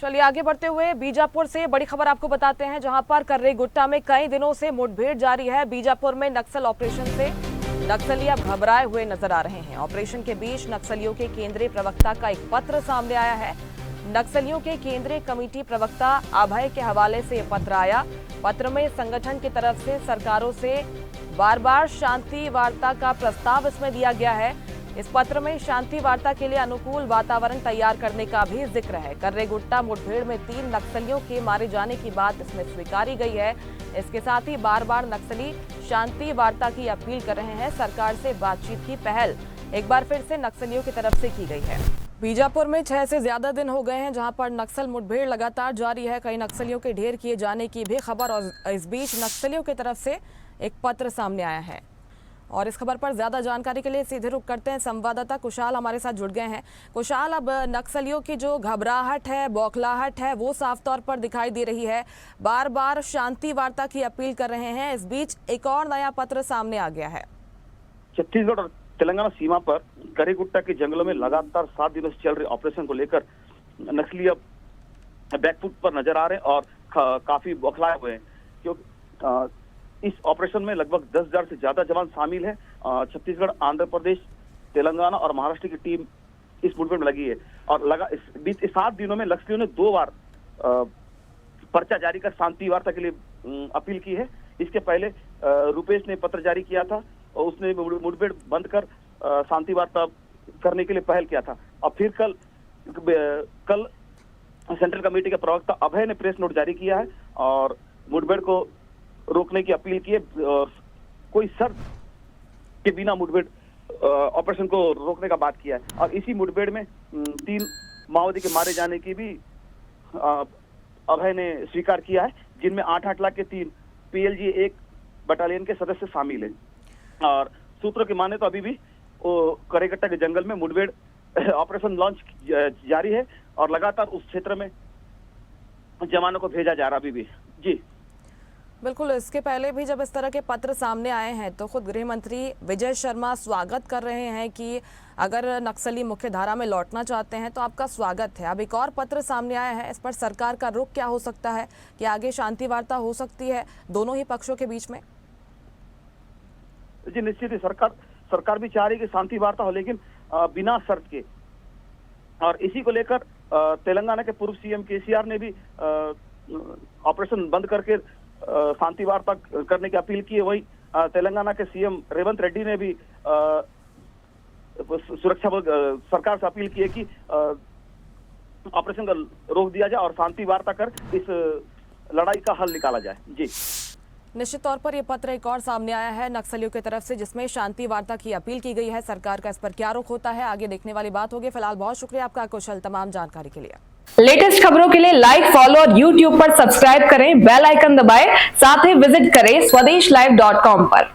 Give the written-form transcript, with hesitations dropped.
चलिए आगे बढ़ते हुए बीजापुर से बड़ी खबर आपको बताते हैं, जहां पर कर्रेगुट्टा में कई दिनों से मुठभेड़ जारी है। बीजापुर में नक्सल ऑपरेशन से नक्सली अब घबराए हुए नजर आ रहे हैं। ऑपरेशन के बीच नक्सलियों के केंद्रीय प्रवक्ता का एक पत्र सामने आया है। नक्सलियों के केंद्रीय कमेटी प्रवक्ता अभय के हवाले से यह पत्र आया। पत्र में संगठन की तरफ से सरकारों से बार बार शांति वार्ता का प्रस्ताव इसमें दिया गया है। इस पत्र में शांति वार्ता के लिए अनुकूल वातावरण तैयार करने का भी जिक्र है। कर्रेगुट्टा मुठभेड़ में 3 नक्सलियों के मारे जाने की बात इसमें स्वीकारी गई है। इसके साथ ही बार बार नक्सली शांति वार्ता की अपील कर रहे हैं। सरकार से बातचीत की पहल एक बार फिर से नक्सलियों की तरफ से की गई है। बीजापुर में 6 से ज्यादा दिन हो गए हैं जहां पर नक्सल मुठभेड़ लगातार जारी है। कई नक्सलियों के ढेर किए जाने की भी खबर, और इस बीच नक्सलियों की तरफ से एक पत्र सामने आया है। और इस खबर पर ज्यादा जानकारी के लिए सीधे रुख करते हैं, संवाददाता कुशाल हमारे साथ जुड़ गए हैं। कुशाल, अब नक्सलियों की जो घबराहट है, बौखलाहट है, वो साफ तौर पर दिखाई दे रही है। बार बार शांति वार्ता की अपील कर रहे हैं। इस बीच एक और नया पत्र सामने आ गया है। छत्तीसगढ़ और तेलंगाना सीमा पर कर्रेगुट्टा के जंगलों में लगातार 7 दिनों से चल रहे ऑपरेशन को लेकर नक्सली अब बैकफुट पर नजर आ रहे हैं और काफी बौखलाए हुए हैं, क्योंकि इस ऑपरेशन में लगभग 10,000 से ज्यादा जवान शामिल हैं। छत्तीसगढ़, आंध्र प्रदेश, तेलंगाना और महाराष्ट्र की टीम इस मुठभेड़ में लगी है। और इस बीच 7 दिनों में नक्सलियों ने 2 बार पर्चा जारी कर शांति वार्ता के लिए अपील की है। इसके पहले रुपेश ने पत्र जारी किया था और उसने मुठभेड़ बंद कर शांति वार्ता करने के लिए पहल किया था। और फिर कल सेंट्रल कमेटी के प्रवक्ता अभय ने प्रेस नोट जारी किया है और मुठभेड़ को रोकने की अपील की है और कोई शर्त के बिना मुठभेड़ ऑपरेशन को रोकने का बात किया है। और इसी मुठभेड़ में 3 माओवादी के मारे जाने की भी अभय ने स्वीकार किया है, जिनमें 8-8 लाख के 3 PLG 1 बटालियन के सदस्य शामिल हैं। और सूत्रों की माने तो अभी भी कर्रेगुट्टा के जंगल में मुठभेड़ ऑपरेशन लॉन्च जारी है और लगातार उस क्षेत्र में जवानों को भेजा जा रहा अभी भी। जी बिल्कुल, इसके पहले भी जब इस तरह के पत्र सामने आए हैं तो खुद गृह मंत्री विजय शर्मा स्वागत कर रहे हैं कि अगर नक्सली मुख्य धारा में लौटना चाहते हैं तो आपका स्वागत है। अब एक और पत्र सामने आया है, इस पर सरकार का रुख क्या हो सकता है कि आगे शांति वार्ता हो सकती है दोनों ही पक्षों के बीच में? जी निश्चित ही सरकार भी चाह रही है कि शांति वार्ता हो, लेकिन बिना शर्त के। और इसी को लेकर तेलंगाना के पूर्व CM KCR ने भी ऑपरेशन बंद करके शांति वार्ता करने की अपील की है। वही तेलंगाना के CM रेवंत रेड्डी ने भी सुरक्षा बल सरकार से अपील की है कि ऑपरेशन को रोक दिया जाए और शांति वार्ता कर इस लड़ाई का हल निकाला जाए। जी निश्चित तौर पर यह पत्र एक और सामने आया है नक्सलियों की तरफ से, जिसमें शांति वार्ता की अपील की गई है। सरकार का इस पर क्या रुख होता है आगे देखने वाली बात होगी। फिलहाल बहुत शुक्रिया आपका कुशल तमाम जानकारी के लिए। लेटेस्ट खबरों के लिए लाइक, फॉलो और YouTube पर सब्सक्राइब करें, बेल आइकन दबाएं, साथ ही विजिट करें swedishlive.com पर।